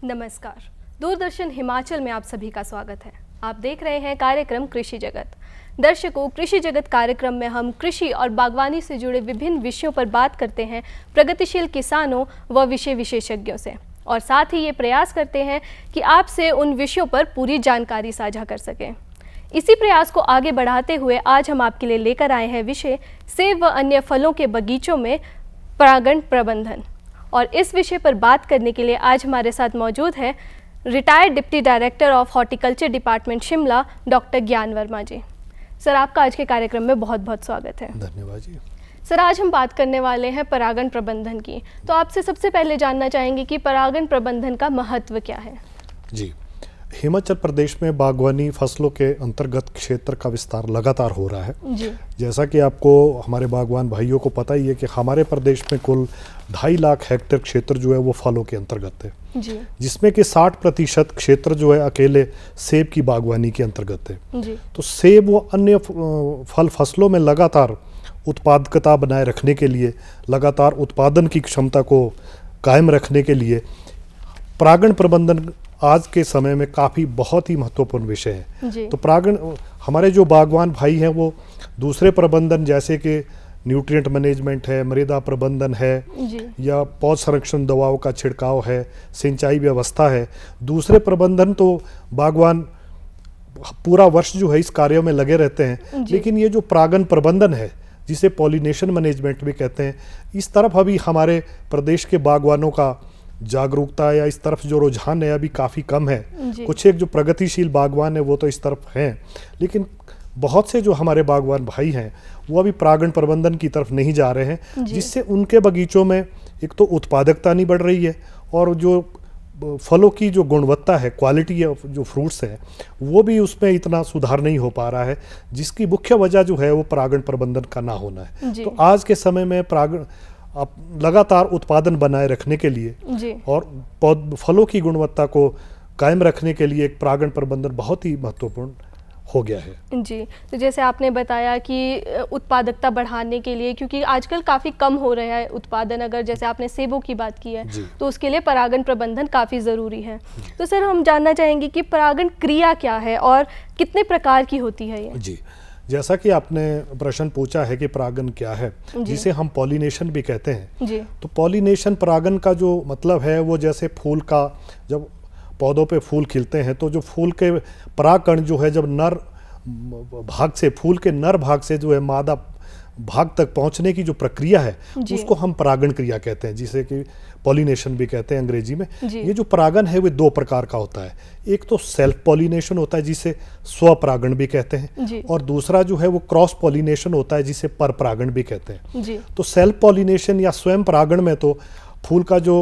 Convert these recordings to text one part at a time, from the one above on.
नमस्कार। दूरदर्शन हिमाचल में आप सभी का स्वागत है। आप देख रहे हैं कार्यक्रम कृषि जगत। दर्शकों, कृषि जगत कार्यक्रम में हम कृषि और बागवानी से जुड़े विभिन्न विषयों पर बात करते हैं प्रगतिशील किसानों व विषय विशेषज्ञों से, और साथ ही ये प्रयास करते हैं कि आपसे उन विषयों पर पूरी जानकारी साझा कर सकें। इसी प्रयास को आगे बढ़ाते हुए आज हम आपके लिए लेकर आए हैं विषय सेब व अन्य फलों के बगीचों में परागण प्रबंधन। और इस विषय पर बात करने के लिए आज हमारे साथ मौजूद है retired deputy director of horticulture department Shimla doctor ज्ञान वर्मा जी। सर, आपका आज के कार्यक्रम में बहुत बहुत स्वागत है। धन्यवाद जी। सर, आज हम बात करने वाले हैं परागण प्रबंधन की। तो आपसे सबसे पहले जानना चाहेंगे कि परागण प्रबंधन का महत्व क्या है। जी, हिमाचल प्रदेश में बागवानी फसलों के अंतर्गत क्षेत्र का विस्तार लगातार हो रहा है जी। जैसा कि आपको हमारे बागवान भाइयों को पता ही है कि हमारे प्रदेश में कुल 2.5 लाख हेक्टेयर क्षेत्र जो है वो फलों के अंतर्गत है जी। जिसमें कि 60% क्षेत्र जो है अकेले सेब की बागवानी के अंतर्गत है जी। तो सेब व अन्य फल फसलों में लगातार उत्पादकता बनाए रखने के लिए, लगातार उत्पादन की क्षमता को कायम रखने के लिए परागण प्रबंधन आज के समय में काफ़ी बहुत ही महत्वपूर्ण विषय है। तो परागण हमारे जो बागवान भाई हैं वो दूसरे प्रबंधन जैसे कि न्यूट्रिएंट मैनेजमेंट है, मृदा प्रबंधन है या पौध संरक्षण दवाओं का छिड़काव है, सिंचाई व्यवस्था है, दूसरे प्रबंधन तो बागवान पूरा वर्ष जो है इस कार्यों में लगे रहते हैं। लेकिन ये जो परागण प्रबंधन है जिसे पॉलिनेशन मैनेजमेंट भी कहते हैं, इस तरफ अभी हमारे प्रदेश के बागवानों का जागरूकता या इस तरफ जो रुझान है अभी काफ़ी कम है। कुछ एक जो प्रगतिशील बागवान है वो तो इस तरफ हैं, लेकिन बहुत से जो हमारे बागवान भाई हैं वो अभी परागण प्रबंधन की तरफ नहीं जा रहे हैं, जिससे उनके बगीचों में एक तो उत्पादकता नहीं बढ़ रही है और जो फलों की जो गुणवत्ता है, क्वालिटी है, जो फ्रूट्स हैं वो भी उसमें इतना सुधार नहीं हो पा रहा है, जिसकी मुख्य वजह जो है वो परागण प्रबंधन का ना होना है। तो आज के समय में परागण आप लगातार उत्पादन बनाए रखने के लिए और फलों की गुणवत्ता को कायम रखने के लिए एक परागण प्रबंधन बहुत ही महत्वपूर्ण हो गया है। जी, तो जैसे आपने बताया कि उत्पादकता बढ़ाने के लिए, क्योंकि आजकल काफ़ी कम हो रहा है उत्पादन, अगर जैसे आपने सेबों की बात की है तो उसके लिए परागण प्रबंधन काफ़ी ज़रूरी है। तो सर, हम जानना चाहेंगे कि परागण क्रिया क्या है और कितने प्रकार की होती है ये। जी, जैसा कि आपने प्रश्न पूछा है कि परागण क्या है, जिसे हम पॉलिनेशन भी कहते हैं। तो पॉलिनेशन परागण का जो मतलब है वो जैसे फूल का, जब पौधों पे फूल खिलते हैं तो जो फूल के परागकण जो है जब नर भाग से, फूल के नर भाग से जो है मादा भाग तक पहुंचने की जो प्रक्रिया है उसको हम परागण क्रिया कहते हैं, जिसे कि पॉलिनेशन भी कहते हैं अंग्रेजी में। ये जो परागण है वो 2 प्रकार का होता है। एक तो सेल्फ पॉलिनेशन होता है जिसे स्वपरागण भी कहते हैं, और दूसरा जो है वो क्रॉस पॉलिनेशन होता है जिसे परपरागण भी कहते हैं। तो सेल्फ पॉलिनेशन या स्वयं परागण में तो फूल का जो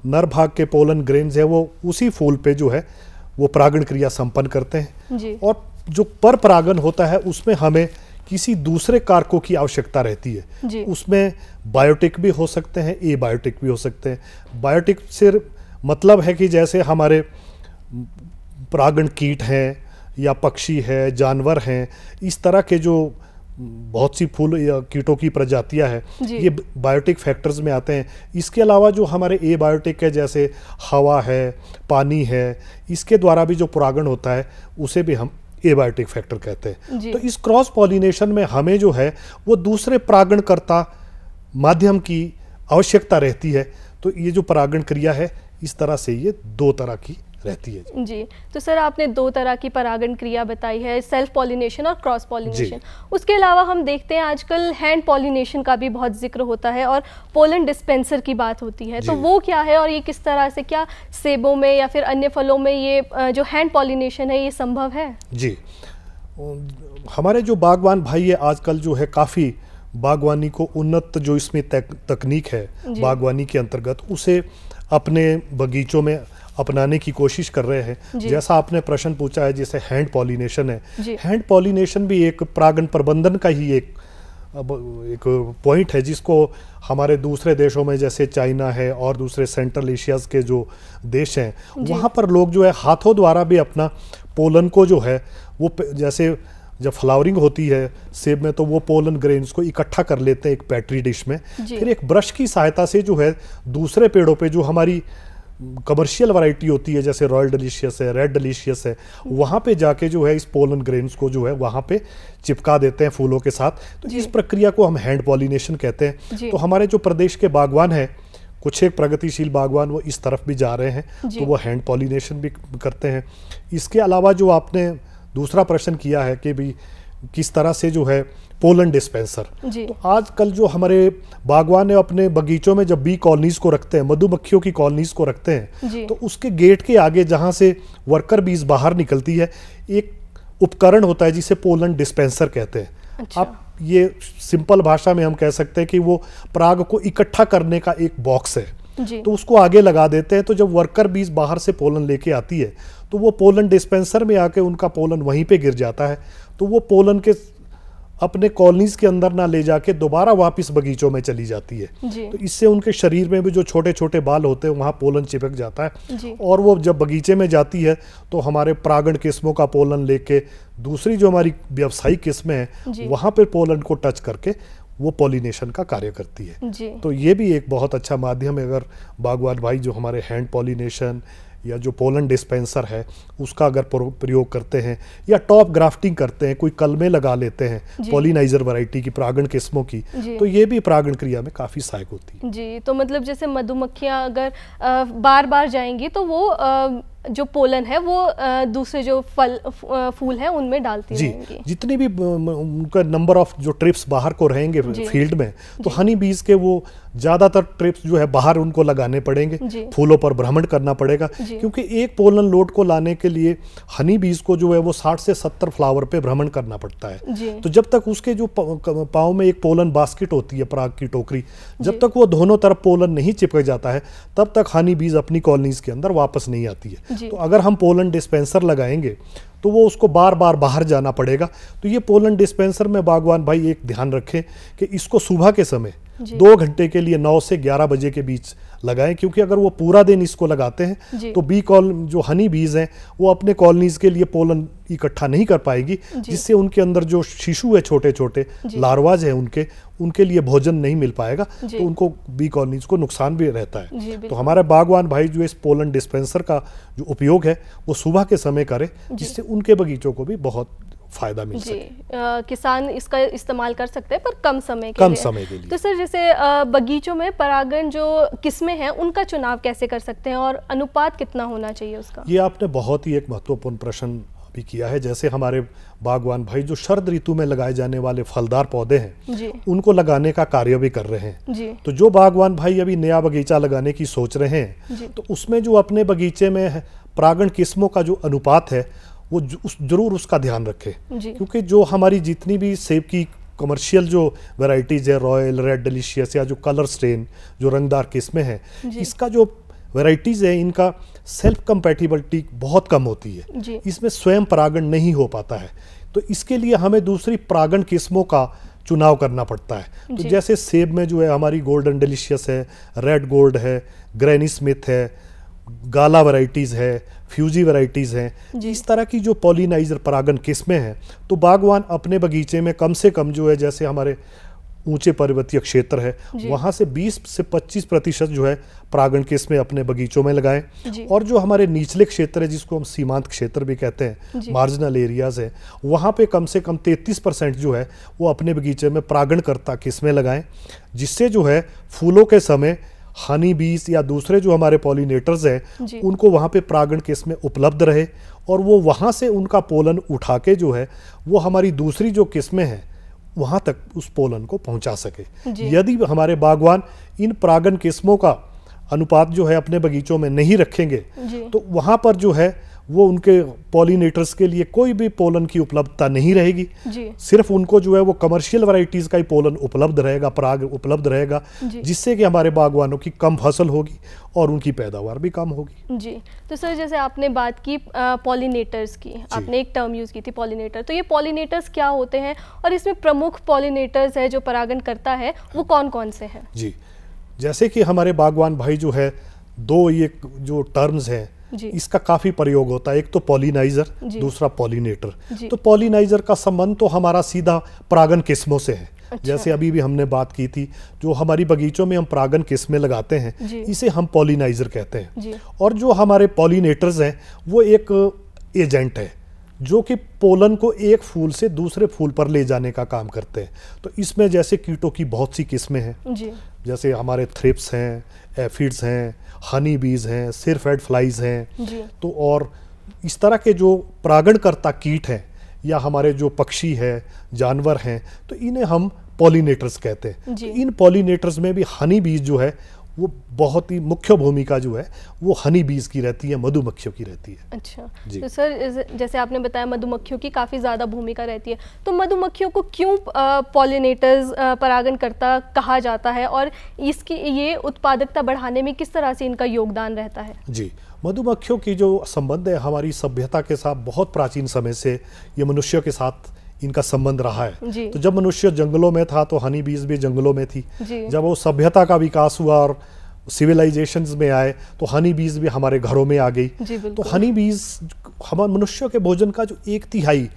नर भाग के पोलन ग्रेन्स है वो उसी फूल पे जो है वो परागण क्रिया संपन्न करते हैं, और जो परपरागण होता है उसमें हमें किसी दूसरे कारकों की आवश्यकता रहती है। उसमें बायोटिक भी हो सकते हैं, एबायोटिक भी हो सकते हैं। बायोटिक से मतलब है कि जैसे हमारे परागण कीट हैं या पक्षी है, जानवर हैं, इस तरह के जो बहुत सी फूल या कीटों की प्रजातियां हैं, ये बायोटिक फैक्टर्स में आते हैं। इसके अलावा जो हमारे एबायोटिक है जैसे हवा है, पानी है, इसके द्वारा भी जो परागण होता है उसे भी हम एबायोटिक फैक्टर कहते हैं। तो इस क्रॉस पॉलिनेशन में हमें जो है वो दूसरे परागणकर्ता माध्यम की आवश्यकता रहती है। तो ये जो परागण क्रिया है इस तरह से ये 2 तरह की रहती है। जी, तो सर आपने 2 तरह की परागण क्रिया बताई है, सेल्फ पॉलिनेशन और क्रॉस पॉलिनेशन। उसके अलावा हम देखते हैं आजकल हैंड पॉलिनेशन का भी बहुत जिक्र होता है और पोलन डिस्पेंसर की बात होती है। तो वो क्या है और ये किस तरह से, क्या सेबों में या फिर अन्य फलों में ये जो हैंड पॉलिनेशन है ये संभव है? जी, हमारे जो बागवान भाई है आजकल जो है काफ़ी बागवानी को उन्नत जो इसमें तकनीक है बागवानी के अंतर्गत उसे अपने बगीचों में अपनाने की कोशिश कर रहे हैं। जैसा आपने प्रश्न पूछा है जैसे हैंड पॉलिनेशन है, हैंड पॉलिनेशन भी एक परागण प्रबंधन का ही एक पॉइंट है, जिसको हमारे दूसरे देशों में जैसे चाइना है और दूसरे सेंट्रल एशियाज के जो देश हैं वहाँ पर लोग जो है हाथों द्वारा भी अपना पोलन को जो है वो, जैसे जब फ्लावरिंग होती है सेब में तो वो पोलन ग्रेन्स को इकट्ठा कर लेते हैं एक पैट्री डिश में, फिर एक ब्रश की सहायता से जो है दूसरे पेड़ों पे जो हमारी कमर्शियल वैरायटी होती है जैसे रॉयल डिलीशियस है, रेड डिलीशियस है, वहाँ पे जाके जो है इस पोलन ग्रेन्स को जो है वहाँ पे चिपका देते हैं फूलों के साथ। तो इस प्रक्रिया को हम हैंड पॉलिनेशन कहते हैं। तो हमारे जो प्रदेश के बागवान हैं, कुछ एक प्रगतिशील बागवान वो इस तरफ भी जा रहे हैं, तो वो हैंड पॉलिनेशन भी करते हैं। इसके अलावा जो आपने दूसरा प्रश्न किया है कि भी किस तरह से जो है पोलन डिस्पेंसर, तो आजकल जो हमारे बागवान है अपने बगीचों में जब बी कॉलोनीज को रखते हैं, मधुमक्खियों की कॉलोनीज को रखते हैं, तो उसके गेट के आगे जहां से वर्कर बीज बाहर निकलती है, एक उपकरण होता है जिसे पोलन डिस्पेंसर कहते हैं। अच्छा। आप ये सिंपल भाषा में हम कह सकते हैं कि वो पराग को इकट्ठा करने का एक बॉक्स है, तो उसको आगे लगा देते हैं। तो जब वर्कर बीज बाहर से पोलन लेके आती है तो वो पोलन डिस्पेंसर में आके उनका पोलन वहीं पे गिर जाता है, तो वो पोलन के अपने कॉलोनीज के अंदर ना ले जाके दोबारा वापस बगीचों में चली जाती है। तो इससे उनके शरीर में भी जो छोटे छोटे बाल होते हैं वहाँ पोलन चिपक जाता है, और वो जब बगीचे में जाती है तो हमारे परागण किस्मों का पोलन लेके दूसरी जो हमारी व्यावसायिक किस्में हैं वहाँ पर पोलन को टच करके वो पॉलिनेशन का कार्य करती है। तो ये भी एक बहुत अच्छा माध्यम है। अगर बागवान भाई जो हमारे हैंड पॉलिनेशन या जो पोलन डिस्पेंसर है उसका अगर प्रयोग करते हैं या टॉप ग्राफ्टिंग करते हैं, कोई कलमें लगा लेते हैं पॉलिनाइजर वैरायटी की, परागण किस्मों की, तो ये भी परागण क्रिया में काफ़ी सहायक होती है। जी, तो मतलब जैसे मधुमक्खियाँ अगर बार बार जाएंगी तो वो जो पोलन है वो दूसरे जो फूल है उनमें डालती रहेंगी। जितनी भी उनका नंबर ऑफ जो ट्रिप्स बाहर को रहेंगे फील्ड में, तो हनी बीज के वो ज़्यादातर ट्रिप्स जो है बाहर उनको लगाने पड़ेंगे, फूलों पर भ्रमण करना पड़ेगा, क्योंकि एक पोलन लोड को लाने के लिए हनी बीज को जो है वो 60 से 70 फ्लावर पे भ्रमण करना पड़ता है। तो जब तक उसके जो पाँव में एक पोलन बास्केट होती है, पराग की टोकरी, जब तक वो दोनों तरफ पोलन नहीं चिपक जाता है तब तक हनी बीज अपनी कॉलोनीज के अंदर वापस नहीं आती है। तो अगर हम पोलन डिस्पेंसर लगाएंगे तो वो उसको बार बार बाहर जाना पड़ेगा। तो ये पोलन डिस्पेंसर में बागवान भाई एक ध्यान रखें कि इसको सुबह के समय 2 घंटे के लिए 9 से 11 बजे के बीच लगाएं, क्योंकि अगर वो पूरा दिन इसको लगाते हैं तो बी कॉल जो हनी बीज हैं वो अपने कॉलोनीज के लिए पोलन इकट्ठा नहीं कर पाएगी, जिससे उनके अंदर जो शिशु है, छोटे छोटे लार्वाज हैं, उनके लिए भोजन नहीं मिल पाएगा, तो उनको बी कॉलोनीज को नुकसान भी रहता है। तो हमारे बागवान भाई जो इस पोलन डिस्पेंसर का जो उपयोग है वो सुबह के समय करें, जिससे उनके बगीचों को भी बहुत फायदा मिल सके। किसान इसका इस्तेमाल कर सकते हैं पर कम समय के लिए। तो सर जैसे बगीचों में परागण जो किस्में हैं उनका चुनाव कैसे कर सकते हैं और अनुपात कितना होना चाहिए उसका? ये आपने बहुत ही एक महत्वपूर्ण प्रश्न भी किया है। जैसे हमारे बागवान भाई जो शरद ऋतु में लगाए जाने वाले फलदार पौधे हैं उनको लगाने का कार्य भी कर रहे हैं। तो जो बागवान भाई अभी नया बगीचा लगाने की सोच रहे हैं तो उसमें जो अपने बगीचे में परागण किस्मों का जो अनुपात है वो जरूर उसका ध्यान रखें, क्योंकि जो हमारी जितनी भी सेब की कमर्शियल जो वैरायटीज़ है, रॉयल, रेड डिलीशियस या जो कलर स्टेन जो रंगदार किस्में हैं, इसका जो वैरायटीज़ है इनका सेल्फ कंपैटिबिलिटी बहुत कम होती है, इसमें स्वयं परागण नहीं हो पाता है। तो इसके लिए हमें दूसरी परागण किस्मों का चुनाव करना पड़ता है। तो जैसे सेब में जो है हमारी गोल्डन डिलीशियस है, रेड गोल्ड है, ग्रैनी स्मिथ है, गाला वैरायटीज़ है, फ्यूजी वैरायटीज़ हैं, इस तरह की जो पॉलिनाइजर परागण किस्में हैं, तो बागवान अपने बगीचे में कम से कम जो है, जैसे हमारे ऊंचे पर्वतीय क्षेत्र है वहाँ से 20 से 25% जो है परागण किस्में अपने बगीचों में लगाएं, और जो हमारे निचले क्षेत्र है जिसको हम सीमांत क्षेत्र भी कहते हैं, मार्जिनल एरियाज़ है, वहाँ पे कम से कम 33% जो है वो अपने बगीचे में परागणकर्ता किस्में लगाएं, जिससे जो है फूलों के समय हनी बीज या दूसरे जो हमारे पॉलिनेटर्स हैं उनको वहाँ पे परागण किस्में उपलब्ध रहे, और वो वहाँ से उनका पोलन उठा के जो है वो हमारी दूसरी जो किस्में हैं वहाँ तक उस पोलन को पहुँचा सके। यदि हमारे बागवान इन परागण किस्मों का अनुपात जो है अपने बगीचों में नहीं रखेंगे तो वहाँ पर जो है वो उनके पॉलिनेटर्स के लिए कोई भी पोलन की उपलब्धता नहीं रहेगी। सिर्फ उनको जो है वो कमर्शियल वैरायटीज़ का ही पोलन उपलब्ध रहेगा, पराग उपलब्ध रहेगा, जिससे कि हमारे बागवानों की कम फसल होगी और उनकी पैदावार भी कम होगी। जी, तो सर जैसे आपने बात की पॉलिनेटर्स की, आपने एक टर्म यूज़ की थी पॉलिनेटर, तो ये पॉलिनेटर्स क्या होते हैं और इसमें प्रमुख पॉलिनेटर्स है जो परागण करता है वो कौन कौन से हैं? जी, जैसे कि हमारे बागवान भाई जो है दो ये जो टर्म्स हैं इसका काफ़ी प्रयोग होता है, एक तो पॉलिनाइजर, दूसरा पॉलिनेटर। तो पॉलिनाइजर का संबंध तो हमारा सीधा परागण किस्मों से है, अच्छा। जैसे अभी भी हमने बात की थी, जो हमारी बगीचों में हम परागन किस्में लगाते हैं इसे हम पॉलिनाइजर कहते हैं। और जो हमारे पॉलिनेटर्स हैं वो एक एजेंट है जो कि पोलन को एक फूल से दूसरे फूल पर ले जाने का काम करते हैं। तो इसमें जैसे कीटों की बहुत सी किस्में हैं, जैसे हमारे थ्रिप्स हैं, एफिड्स हैं, हनी बीज हैं, सिरफेड फ्लाइज हैं। तो और इस तरह के जो परागणकर्ता कीट हैं या हमारे जो पक्षी है, जानवर हैं, तो इन्हें हम पॉलिनेटर्स कहते हैं। तो इन पॉलिनेटर्स में भी हनी बीज जो है वो बहुत ही मुख्य भूमिका जो है वो हनी बीज की रहती है, मधुमक्खियों की रहती है। अच्छा, तो सर जैसे आपने बताया मधुमक्खियों की काफ़ी ज़्यादा भूमिका रहती है, तो मधुमक्खियों को क्यों पॉलिनेटर्स परागणकर्ता कहा जाता है और इसकी ये उत्पादकता बढ़ाने में किस तरह से इनका योगदान रहता है? जी, मधुमक्खियों की जो संबंध है हमारी सभ्यता के साथ बहुत प्राचीन समय से ये मनुष्यों के साथ इनका संबंध रहा है। तो जब मनुष्य जंगलों में था तो हनी बीज भी जंगलों में थी। जब वो सभ्यता का विकास हुआ और सिविलाइजेशंस में आए तो हनी बीज भी हमारे घरों में आ गई। तो हनी बीज हमारे मनुष्यों के भोजन का जो 1/3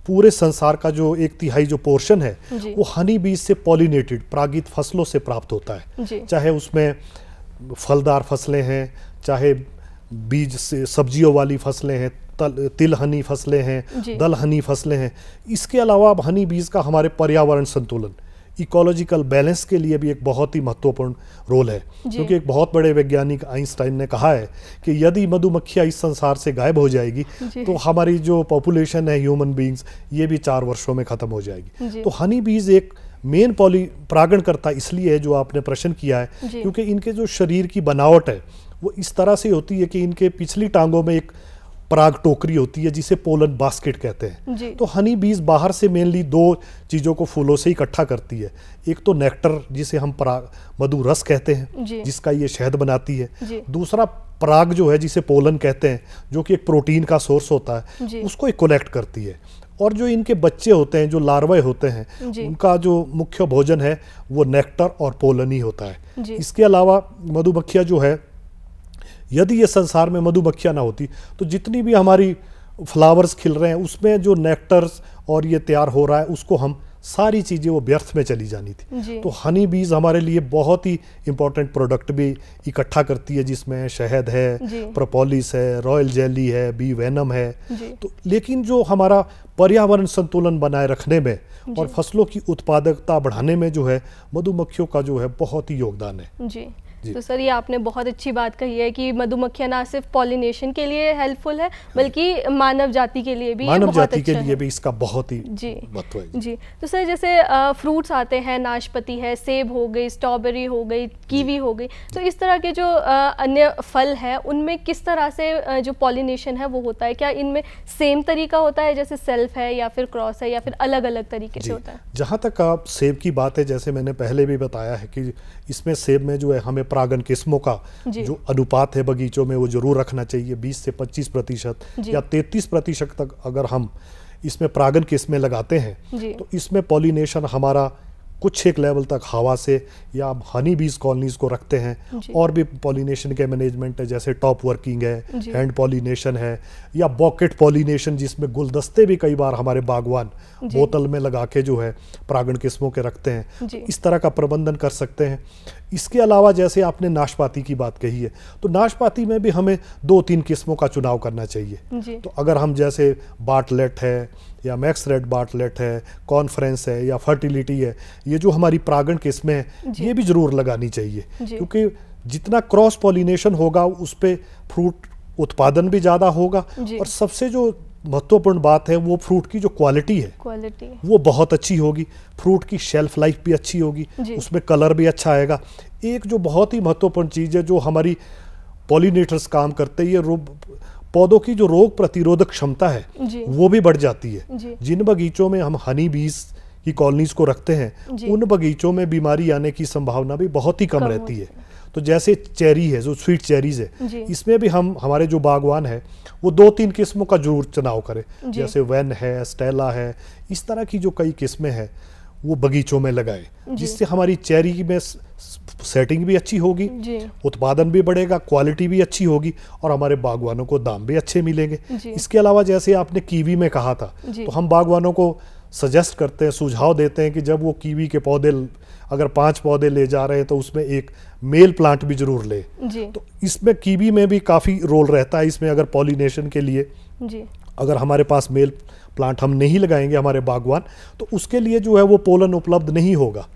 पूरे संसार का जो 1/3 जो पोर्शन है वो हनी बीज से पॉलिनेटेड परागित फसलों से प्राप्त होता है। चाहे उसमें फलदार फसलें हैं, चाहे बीज से सब्जियों वाली फसलें हैं, तिलहनी फसलें हैं, दलहनी फसलें हैं। इसके अलावा हनी बीज का हमारे पर्यावरण संतुलन, इकोलॉजिकल बैलेंस के लिए भी एक बहुत ही महत्वपूर्ण रोल है। क्योंकि एक बहुत बड़े वैज्ञानिक आइंस्टाइन ने कहा है कि यदि मधुमक्खियां इस संसार से गायब हो जाएगी तो हमारी जो पॉपुलेशन है ह्यूमन बींग्स ये भी 4 वर्षों में खत्म हो जाएगी। तो हनी बीज एक मेन परागणकर्ता इसलिए है, जो आपने प्रश्न किया है, क्योंकि इनके जो शरीर की बनावट है वो इस तरह से होती है कि इनके पिछली टांगों में एक पराग टोकरी होती है जिसे पोलन बास्केट कहते हैं। तो हनी बीज बाहर से मेनली 2 चीज़ों को फूलों से इकट्ठा करती है। एक तो नेक्टर जिसे हम मधु रस कहते हैं जिसका ये शहद बनाती है। दूसरा पराग जो है जिसे पोलन कहते हैं जो कि एक प्रोटीन का सोर्स होता है, उसको एक कलेक्ट करती है। और जो इनके बच्चे होते हैं, जो लार्वे होते हैं, उनका जो मुख्य भोजन है वो नेक्टर और पोलन ही होता है। इसके अलावा मधुमक्खियाँ जो है, यदि ये संसार में मधुमक्खियाँ ना होती तो जितनी भी हमारी फ्लावर्स खिल रहे हैं उसमें जो नेक्टर्स और ये तैयार हो रहा है उसको हम सारी चीज़ें वो व्यर्थ में चली जानी थी। तो हनी बीज हमारे लिए बहुत ही इम्पोर्टेंट प्रोडक्ट भी इकट्ठा करती है, जिसमें शहद है, प्रोपोलिस है, रॉयल जेली है, बी वेनम है। तो लेकिन जो हमारा पर्यावरण संतुलन बनाए रखने में और फसलों की उत्पादकता बढ़ाने में जो है मधुमक्खियों का जो है बहुत ही योगदान है। तो सर ये आपने बहुत अच्छी बात कही है कि मधुमक्खियाँ ना सिर्फ पॉलिनेशन के लिए हेल्पफुल है बल्कि मानव जाति के लिए भी इसका बहुत ही महत्व है। जी, तो सर जैसे फ्रूट्स आते हैं, नाशपाती है, सेब हो गई, स्ट्रॉबेरी हो गई, कीवी हो गई, तो इस तरह के जो अन्य फल है उनमें किस तरह से जो पॉलिनेशन है वो होता है? क्या इनमें सेम तरीका होता है जैसे सेल्फ है या फिर क्रॉस है या फिर अलग अलग तरीके से होता है? जहाँ तक आप सेब की बात है, जैसे मैंने पहले भी बताया है कि इसमें सेब में जो है हमें परागण किस्मों का जो अनुपात है बगीचों में वो जरूर रखना चाहिए। 20 से 25% या 33% तक अगर हम इसमें परागण किस्में लगाते हैं तो इसमें पॉलिनेशन हमारा कुछ एक लेवल तक हवा से या हनी बीज कॉलोनीज को रखते हैं। और भी पॉलिनेशन के मैनेजमेंट है, जैसे टॉप वर्किंग है, हैंड पॉलिनेशन है, या बॉकेट पॉलिनेशन जिसमें गुलदस्ते भी कई बार हमारे बागवान बोतल में लगा के जो है परागण किस्मों के रखते हैं। तो इस तरह का प्रबंधन कर सकते हैं। इसके अलावा जैसे आपने नाशपाती की बात कही है, तो नाशपाती में भी हमें 2-3 किस्मों का चुनाव करना चाहिए। तो अगर हम जैसे बार्टलेट है या मैक्स रेड बार्टलेट है, कॉन्फ्रेंस है या फर्टिलिटी है, ये जो हमारी परागण किस्में हैं ये भी जरूर लगानी चाहिए। क्योंकि जितना क्रॉस पॉलिनेशन होगा उस पे फ्रूट उत्पादन भी ज़्यादा होगा। और सबसे जो महत्वपूर्ण बात है वो फ्रूट की जो क्वालिटी है वो बहुत अच्छी होगी। फ्रूट की शेल्फ लाइफ भी अच्छी होगी, उसमें कलर भी अच्छा आएगा। एक जो बहुत ही महत्वपूर्ण चीज़ है जो हमारी पॉलिनेटर्स काम करते हैं, ये पौधों की जो रोग प्रतिरोधक क्षमता है वो भी बढ़ जाती है। जिन बगीचों में हम हनी बीज की कॉलोनीज को रखते हैं उन बगीचों में बीमारी आने की संभावना भी बहुत ही कम रहती है। तो जैसे चेरी है, जो स्वीट चेरीज है, इसमें भी हम हमारे जो बागवान है वो 2-3 किस्मों का जरूर चुनाव करें। जैसे वेन है, स्टेला है, इस तरह की जो कई किस्में हैं वो बगीचों में लगाए, जिससे हमारी चेरी में सेटिंग भी अच्छी होगी, उत्पादन भी बढ़ेगा, क्वालिटी भी अच्छी होगी और हमारे बागवानों को दाम भी अच्छे मिलेंगे। इसके अलावा जैसे आपने कीवी में कहा था, तो हम बागवानों को सजेस्ट करते हैं, सुझाव देते हैं कि जब वो कीवी के पौधे अगर 5 पौधे ले जा रहे हैं तो उसमें एक मेल प्लांट भी जरूर ले। तो इसमें कीवी में भी काफ़ी रोल रहता है इसमें, अगर पॉलिनेशन के लिए अगर हमारे पास मेल प्लांट हम नहीं लगाएंगे हमारे बागवान, तो उसके लिए जो है वो पोलन उपलब्ध नहीं होगा।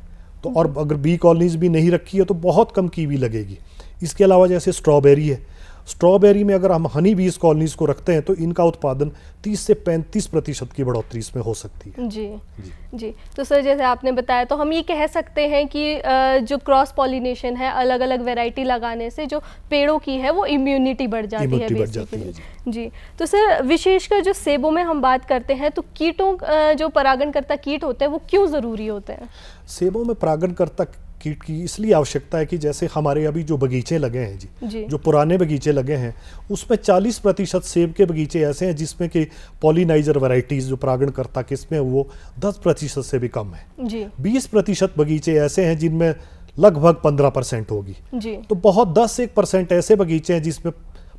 तो और अगर बी कॉलोनीज भी नहीं रखी है तो बहुत कम कीवी लगेगी। इसके अलावा जैसे स्ट्रॉबेरी है, स्ट्रॉबेरी में अगर हम हनी बीज कॉलोनीज को रखते हैं तो इनका उत्पादन 30 से 35% की बढ़ोतरी इसमें हो सकती है। जी। तो सर जैसे आपने बताया, तो हम ये कह सकते हैं कि जो क्रॉस पॉलिनेशन है, अलग अलग वैरायटी लगाने से जो पेड़ों की है वो इम्यूनिटी बढ़ जाती है। जी। तो सर विशेषकर जो सेबों में हम बात करते हैं, तो कीटों जो परागणकर्ता कीट होते हैं वो क्यों ज़रूरी होते हैं? सेबों में परागणकर्ता कीट की इसलिए आवश्यकता है कि जैसे हमारे अभी जो बगीचे लगे हैं जी, जो पुराने बगीचे लगे हैं उसमें 40% सेब के बगीचे ऐसे हैं जिसमें कि पॉलिनाइजर वैरायटीज जो परागणकर्ता किस्में वो 10% से भी कम है जी। 20% बगीचे ऐसे हैं जिनमें लगभग 15% होगी जी। तो बहुत 10-1% ऐसे बगीचे हैं जिसमें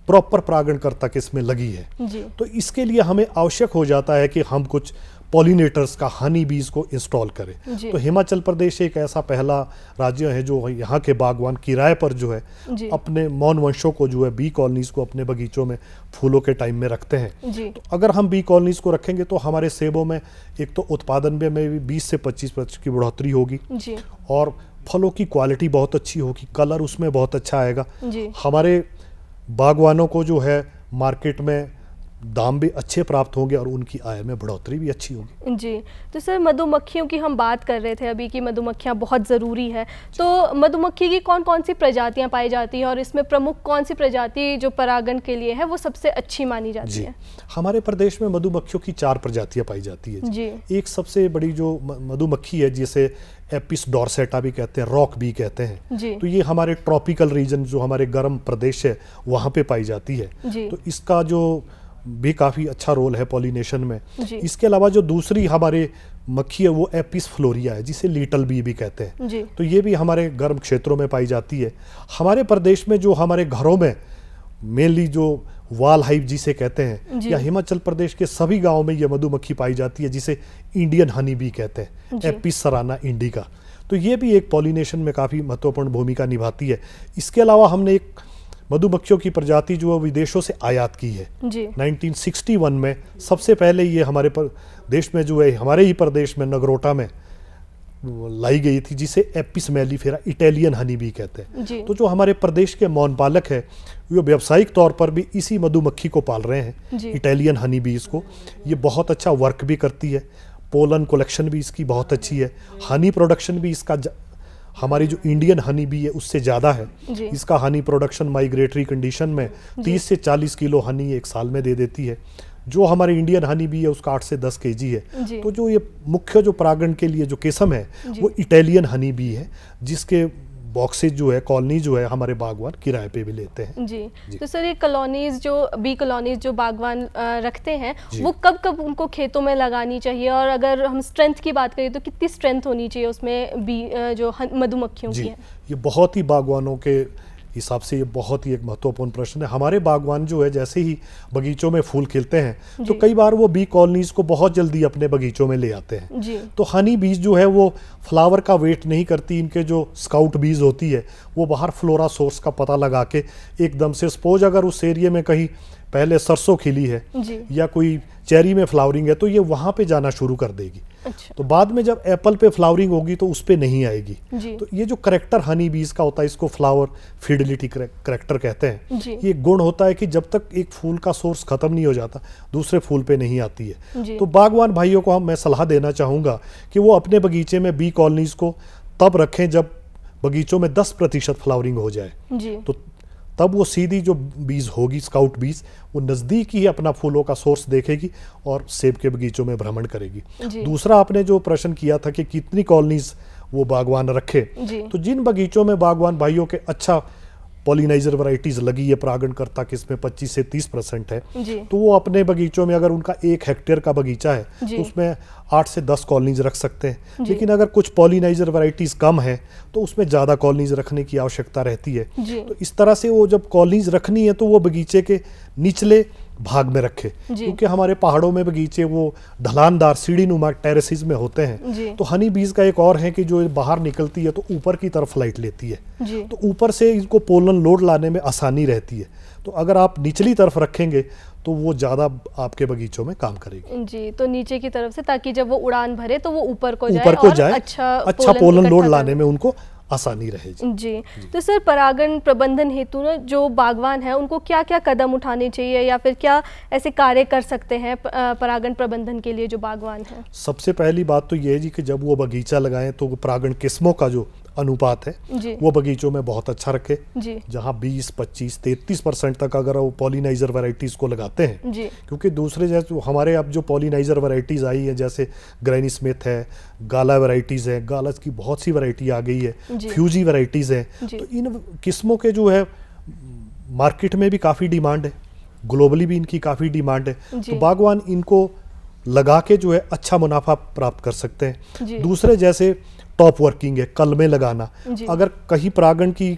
प्रॉपर परागणकर्ता किस्में लगी है जी। तो इसके लिए हमें आवश्यक हो जाता है कि हम कुछ पॉलिनेटर्स का हनी बीज को इंस्टॉल करें। तो हिमाचल प्रदेश एक ऐसा पहला राज्य है जो यहाँ के बागवान किराए पर जो है अपने मौन वंशों को जो है बी कॉलोनीज को अपने बगीचों में फूलों के टाइम में रखते हैं। तो अगर हम बी कॉलोनीज को रखेंगे तो हमारे सेबों में एक तो उत्पादन में भी 20 से 25% की बढ़ोतरी होगी और फलों की क्वालिटी बहुत अच्छी होगी, कलर उसमें बहुत अच्छा आएगा। हमारे बागवानों को जो है मार्केट में दाम भी अच्छे प्राप्त होंगे और उनकी आय में बढ़ोतरी भी अच्छी होगी जी। तो सर मधुमक्खियों की हम बात कर रहे थे अभी कि मधुमक्खियां बहुत ज़रूरी है, तो मधुमक्खी की कौन कौन सी प्रजातियां पाई जाती हैं और इसमें प्रमुख कौन सी प्रजाति जो परागण के लिए है वो सबसे अच्छी मानी जाती है? हमारे प्रदेश में मधुमक्खियों की 4 प्रजातियां पाई जाती है जी। एक सबसे बड़ी जो मधुमक्खी है जिसे एपिस डॉर्सेटा भी कहते हैं, रॉक बी कहते हैं, तो ये हमारे ट्रॉपिकल रीजन जो हमारे गर्म प्रदेश है वहाँ पे पाई जाती है। तो इसका जो भी काफ़ी अच्छा रोल है पॉलिनेशन में। इसके अलावा जो दूसरी हमारे मक्खी है वो एपिस फ्लोरिया है जिसे लिटल बी भी कहते हैं, तो ये भी हमारे गर्म क्षेत्रों में पाई जाती है। हमारे प्रदेश में जो हमारे घरों में मेनली जो वाल हाइव जिसे कहते हैं या हिमाचल प्रदेश के सभी गाँव में ये मधुमक्खी पाई जाती है जिसे इंडियन हनी बी कहते हैं, एपिस सराना इंडिका। तो ये भी एक पॉलिनेशन में काफ़ी महत्वपूर्ण भूमिका निभाती है। इसके अलावा हमने एक मधुमक्खियों की प्रजाति जो है विदेशों से आयात की है 1961 में। सबसे पहले ये हमारे देश में जो है हमारे ही प्रदेश में नगरोटा में लाई गई थी जिसे Apis mellifera Italian honey bee कहते हैं। तो जो हमारे प्रदेश के मौन पालक है वो व्यावसायिक तौर पर भी इसी मधुमक्खी को पाल रहे हैं, इटालियन हनी बीज को। ये बहुत अच्छा वर्क भी करती है, पोलन कलेक्शन भी इसकी बहुत अच्छी है, हनी प्रोडक्शन भी इसका हमारी जो इंडियन हनी बी है उससे ज़्यादा है। इसका हनी प्रोडक्शन माइग्रेटरी कंडीशन में 30 से 40 किलो हनी एक साल में दे देती है। जो हमारे इंडियन हनी बी है उसका 8 से 10 kg है। तो जो ये मुख्य जो परागण के लिए जो किस्म है वो इटालियन हनी बी है जिसके बॉक्सेज जो है कॉलोनी जो है हमारे बागवान किराए पे भी लेते हैं जी। तो सर ये कॉलोनीज जो बी कॉलोनीज जो बागवान रखते हैं वो कब कब उनको खेतों में लगानी चाहिए, और अगर हम स्ट्रेंथ की बात करें तो कितनी स्ट्रेंथ होनी चाहिए उसमें बी जो मधुमक्खियों की है? ये बहुत ही बागवानों के हिसाब से ये बहुत ही एक महत्वपूर्ण प्रश्न है। हमारे बागवान जो है जैसे ही बगीचों में फूल खिलते हैं तो कई बार वो बी कॉलोनीज को बहुत जल्दी अपने बगीचों में ले आते हैं। तो हनी बीज जो है वो फ्लावर का वेट नहीं करती, इनके जो स्काउट बीज होती है वो बाहर फ्लोरा सोर्स का पता लगा के एकदम से, सपोज अगर उस एरिया में कहीं पहले सरसों खिली है या कोई चेरी में फ्लावरिंग है तो ये वहाँ पे जाना शुरू कर देगी। तो बाद में जब एप्पल पे फ्लावरिंग होगी तो उस पे नहीं आएगी। तो ये जो करेक्टर हनी बीज का होता है इसको फ्लावर फिडिलिटी करेक्टर कहते हैं। ये गुण होता है कि जब तक एक फूल का सोर्स खत्म नहीं हो जाता दूसरे फूल पे नहीं आती है। तो बागवान भाइयों को मैं सलाह देना चाहूँगा कि वो अपने बगीचे में बी कॉलोनीज को तब रखें जब बगीचों में 10% फ्लावरिंग हो जाए। तो तब वो सीधी जो बीज होगी स्काउट बीज वो नज़दीक ही अपना फूलों का सोर्स देखेगी और सेब के बगीचों में भ्रमण करेगी। दूसरा आपने जो प्रश्न किया था कि कितनी कॉलोनीज वो बागवान रखे, तो जिन बगीचों में बागवान भाइयों के अच्छा पॉलिनाइजर वैरायटीज लगी है परागणकर्ता किस्में 25 से 30% है, तो वो अपने बगीचों में अगर उनका 1 हेक्टेयर का बगीचा है तो उसमें 8 से 10 कॉलोनीज रख सकते हैं। लेकिन अगर कुछ पॉलिनाइजर वैरायटीज कम है तो उसमें ज़्यादा कॉलोनीज रखने की आवश्यकता रहती है। तो इस तरह से वो जब कॉलोनीज रखनी है तो वो बगीचे के निचले भाग में रखे, क्योंकि हमारे पहाड़ों में बगीचे वो ढलानदार सीढ़ी नुमा टेरेसिस में होते हैं। तो हनी बीज का एक और है कि जो बाहर निकलती है तो ऊपर की तरफ फ्लाइट लेती है, तो ऊपर से इनको पोलन लोड लाने में आसानी रहती है। तो अगर आप निचली तरफ रखेंगे तो वो ज़्यादा आपके बगीचों में काम करेगी। जी, तो नीचे की तरफ से, ताकि जब वो उड़ान भरे तो वो ऊपर को जाए, अच्छा पोलन लोड लाने में उनको आसानी रहेगी। जी, तो सर परागण प्रबंधन हेतु ना जो बागवान है उनको क्या क्या कदम उठाने चाहिए या फिर क्या ऐसे कार्य कर सकते हैं परागण प्रबंधन के लिए जो बागवान है? सबसे पहली बात तो ये है जी कि जब वो बगीचा लगाएं तो परागण किस्मों का जो अनुपात है वो बगीचों में बहुत अच्छा रखे। जहाँ 20, 25, 33% तक अगर वो पॉलिनाइजर वैरायटीज़ को लगाते हैं, क्योंकि दूसरे जैसे हमारे अब जो पॉलिनाइजर वैरायटीज़ आई है जैसे ग्रैनी स्मिथ है, गाला वैरायटीज़ है, गालस की बहुत सी वैरायटी आ गई है, फ्यूजी वैरायटीज़ हैं, तो इन किस्मों के जो है मार्केट में भी काफ़ी डिमांड है, ग्लोबली भी इनकी काफ़ी डिमांड है। तो बागवान इनको लगा के जो है अच्छा मुनाफा प्राप्त कर सकते हैं। दूसरे जैसे टॉप वर्किंग है, कलमें लगाना, अगर कहीं परागण की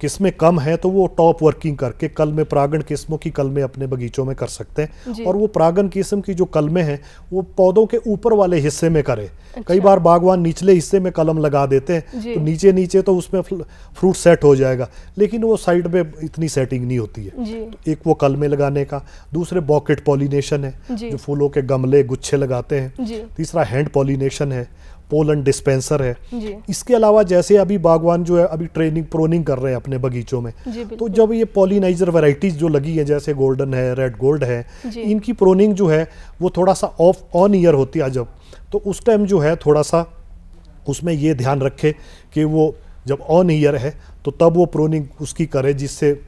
किस्में कम है तो वो टॉप वर्किंग करके कलमें, परागण किस्मों की कलमें अपने बगीचों में कर सकते हैं। और वो परागण किस्म की जो कलमें हैं वो पौधों के ऊपर वाले हिस्से में करे। कई बार बागवान निचले हिस्से में कलम लगा देते हैं तो नीचे नीचे तो उसमें फ्रूट सेट हो जाएगा, लेकिन वो साइड में इतनी सेटिंग नहीं होती है। तो एक वो कलमें लगाने का, दूसरे बॉकेट पॉलिनेशन है जो फूलों के गमले गुच्छे लगाते हैं, तीसरा हैंड पॉलिनेशन है, पोलन डिस्पेंसर है। इसके अलावा जैसे अभी बागवान जो है अभी प्रोनिंग कर रहे हैं अपने बगीचों में, तो जब ये पॉलिनाइजर वैरायटीज जो लगी है जैसे गोल्डन है, रेड गोल्ड है, इनकी प्रोनिंग जो है वो थोड़ा सा ऑन ईयर होती है जब, तो उस टाइम जो है थोड़ा सा उसमें ये ध्यान रखे कि वो जब ऑन ईयर है तो तब वो प्रोनिंग उसकी करे जिससे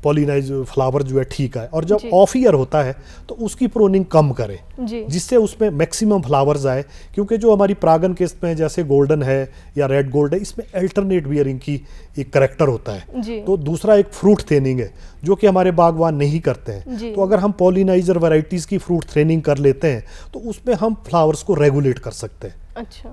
पॉलिनाइज फ्लावर जो है ठीक है, और जब ऑफ ईयर होता है तो उसकी प्रोनिंग कम करे जिससे उसमें मैक्सिमम फ्लावर्स आए। क्योंकि जो हमारी परागण किस्म है जैसे गोल्डन है या रेड गोल्ड है, इसमें अल्टरनेट बियरिंग की एक करैक्टर होता है। तो दूसरा एक फ्रूट थ्रेनिंग है जो कि हमारे बागवान नहीं करते हैं। तो अगर हम पॉलिनाइजर वैरायटीज़ की फ्रूट थ्रेनिंग कर लेते हैं तो उसमें हम फ्लावर्स को रेगुलेट कर सकते हैं।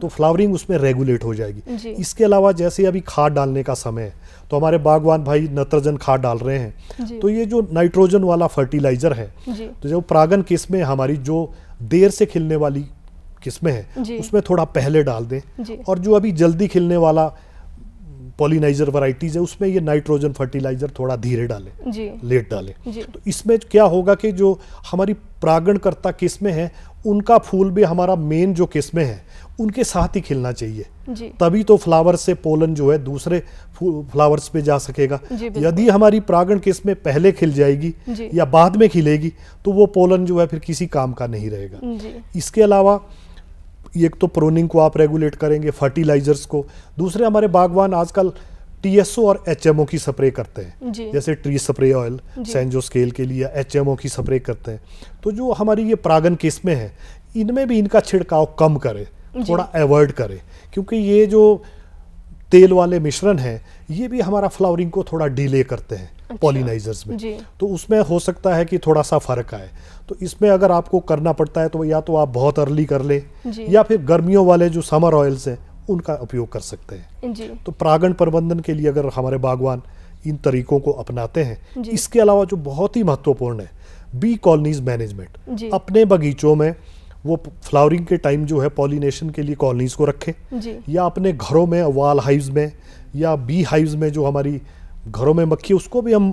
तो फ्लावरिंग उसमें रेगुलेट हो जाएगी। इसके अलावा जैसे अभी खाद डालने का समय है तो हमारे बागवान भाई नाइट्रोजन खाद डाल रहे हैं, तो ये जो नाइट्रोजन वाला फर्टिलाइजर है, तो जो परागण किस्में हमारी जो देर से खिलने वाली किस्में हैं उसमें थोड़ा पहले डाल दें, और जो अभी जल्दी खिलने वाला पॉलिनाइजर वैरायटीज है उसमें ये नाइट्रोजन फर्टिलाइजर थोड़ा धीरे डालें, लेट डालें। तो इसमें क्या होगा कि जो हमारी परागणकर्ता किस्में हैं उनका फूल भी हमारा मेन जो किस्में हैं उनके साथ ही खिलना चाहिए, तभी तो फ्लावर से पोलन जो है दूसरे फ्लावर्स पे जा सकेगा। यदि हमारी परागण किस्में पहले खिल जाएगी या बाद में खिलेगी तो वो पोलन जो है फिर किसी काम का नहीं रहेगा। इसके अलावा एक तो प्रोनिंग को आप रेगुलेट करेंगे, फर्टिलाइजर्स को, दूसरे हमारे बागवान आजकल TSO और HMO की स्प्रे करते हैं, जैसे ट्री स्प्रे ऑयल सेंजो स्केल के लिए HMO की स्प्रे करते हैं। तो जो हमारी ये परागण किस्में हैं इनमें भी इनका छिड़काव कम करें, थोड़ा अवॉइड करें, क्योंकि ये जो तेल वाले मिश्रण हैं ये भी हमारा फ्लावरिंग को थोड़ा डिले करते हैं पॉलिनाइजर्स में। तो उसमें हो सकता है कि थोड़ा सा फर्क आए। तो इसमें अगर आपको करना पड़ता है तो या तो आप बहुत अर्ली कर लें या फिर गर्मियों वाले जो समर ऑयल्स हैं उनका उपयोग कर सकते हैं। तो परागण प्रबंधन के लिए अगर हमारे बागवान इन तरीकों को अपनाते हैं, इसके अलावा जो बहुत ही महत्वपूर्ण है बी कॉलोनीज मैनेजमेंट, अपने बगीचों में वो फ्लावरिंग के टाइम जो है पॉलिनेशन के लिए कॉलोनीज को रखें, या अपने घरों में वॉल हाइव्स में या बी हाइव्स में जो हमारी घरों में मक्खी उसको भी हम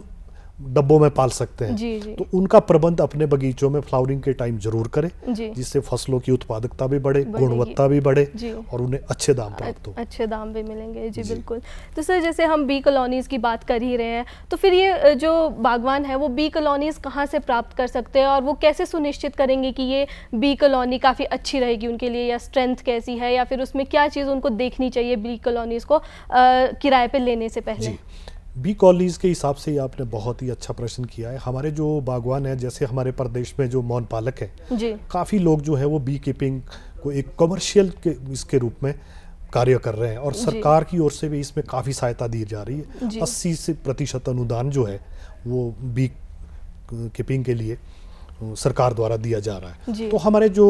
डब्बों में पाल सकते हैं। तो उनका प्रबंध अपने बगीचों में फ्लावरिंग के टाइम जरूर करें, जिससे फसलों की उत्पादकता भी बढ़े, गुणवत्ता भी बढ़े और उन्हें अच्छे दाम प्राप्त हो, अच्छे दाम भी मिलेंगे। जी बिल्कुल। तो सर जैसे हम बी कॉलोनीज की बात कर ही रहे हैं, तो फिर ये जो बागवान है वो बी कॉलोनीज कहाँ से प्राप्त कर सकते हैं और वो कैसे सुनिश्चित करेंगे कि ये बी कॉलोनी काफ़ी अच्छी रहेगी उनके लिए, या स्ट्रेंथ कैसी है, या फिर उसमें क्या चीज़ उनको देखनी चाहिए बी कॉलोनीज को किराए पर लेने से पहले? बी कॉलोनीज के हिसाब से आपने बहुत ही अच्छा प्रश्न किया है। हमारे जो बागवान है, जैसे हमारे प्रदेश में जो मौन पालक है, काफ़ी लोग जो है वो बी कीपिंग को एक कमर्शियल के इसके रूप में कार्य कर रहे हैं, और सरकार की ओर से भी इसमें काफ़ी सहायता दी जा रही है। 80% अनुदान जो है वो बी कीपिंग के लिए सरकार द्वारा दिया जा रहा है। तो हमारे जो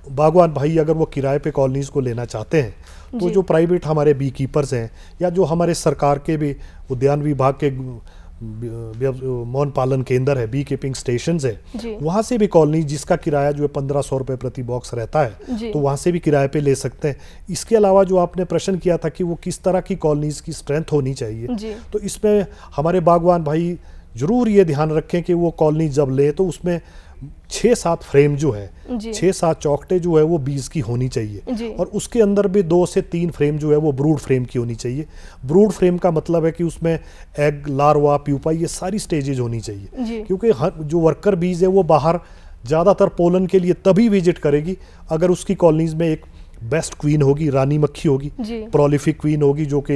बागवान भाई अगर वो किराए पे कॉलोनीज को लेना चाहते हैं तो जो प्राइवेट हमारे बी कीपर्स हैं या जो हमारे सरकार के भी उद्यान विभाग के मौन पालन केंद्र है, बी कीपिंग स्टेशन है, वहाँ से भी कॉलोनी जिसका किराया जो है 1500 रुपये प्रति बॉक्स रहता है, तो वहाँ से भी किराए पे ले सकते हैं। इसके अलावा जो आपने प्रश्न किया था कि वो किस तरह की कॉलोनीज की स्ट्रेंथ होनी चाहिए, तो इसमें हमारे बागवान भाई जरूर ये ध्यान रखें कि वो कॉलोनी जब ले तो उसमें 6-7 फ्रेम जो है, 6-7 चौखटे जो है वो 20 की होनी चाहिए, और उसके अंदर भी 2 से 3 फ्रेम जो है वो ब्रूड फ्रेम की होनी चाहिए। ब्रूड फ्रेम का मतलब है कि उसमें एग, लार्वा, प्यूपा ये सारी स्टेजेज होनी चाहिए, क्योंकि जो वर्कर बीज है वो बाहर ज़्यादातर पोलन के लिए तभी विजिट करेगी अगर उसकी कॉलोनीज में एक बेस्ट क्वीन होगी, रानी मक्खी होगी, प्रोलिफिक क्वीन होगी जो कि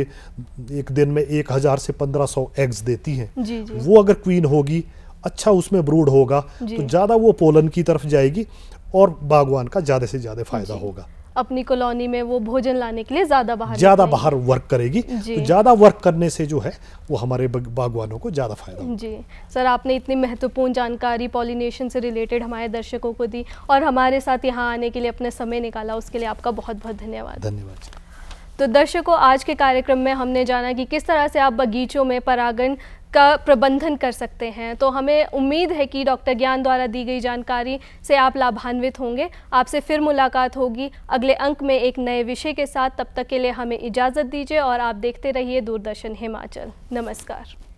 एक दिन में 1000 से 1500 एग्स देती हैं। वो अगर क्वीन होगी, अच्छा उसमें ब्रूड होगा, तो ज़्यादा वो पोलन की तरफ जाएगी और बागवान का ज़्यादा से ज़्यादा फायदा होगा। अपनी कॉलोनी में वो भोजन लाने के लिए ज़्यादा बाहर वर्क करेगी, तो ज़्यादा वर्क करने से जो है वो हमारे बागवानों को ज़्यादा फायदा होगा। जी सर, आपने इतनी महत्वपूर्ण जानकारी पॉलिनेशन से रिलेटेड हमारे दर्शकों को दी और हमारे साथ यहाँ आने के लिए अपने समय निकाला, उसके लिए आपका बहुत बहुत धन्यवाद। धन्यवाद। तो दर्शकों, आज के कार्यक्रम में हमने जाना कि किस तरह से आप बगीचों में परागण का प्रबंधन कर सकते हैं। तो हमें उम्मीद है कि डॉक्टर ज्ञान द्वारा दी गई जानकारी से आप लाभान्वित होंगे। आपसे फिर मुलाकात होगी अगले अंक में एक नए विषय के साथ। तब तक के लिए हमें इजाज़त दीजिए और आप देखते रहिए दूरदर्शन हिमाचल। नमस्कार।